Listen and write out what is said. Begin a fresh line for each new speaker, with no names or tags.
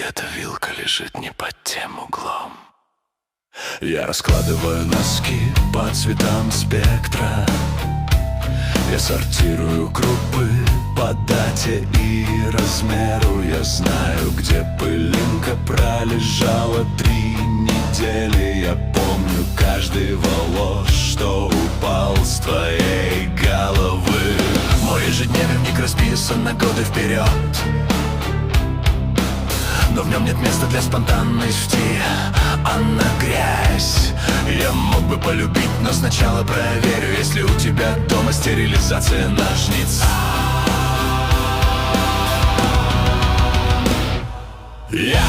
эта вилка лежит не под тем углом. Я раскладываю носки по цветам спектра. Я сортирую крупы по дате и размеру. Я знаю, где пылинка пролежала 3 недели. Я помню каждый волос, что упал с твоей головы. Мой ежедневник расписан на годы вперед, но в нем нет места для спонтанности, а на грязь. Я мог бы полюбить, но сначала проверю, есть ли у тебя дома стерилизация ножниц. Я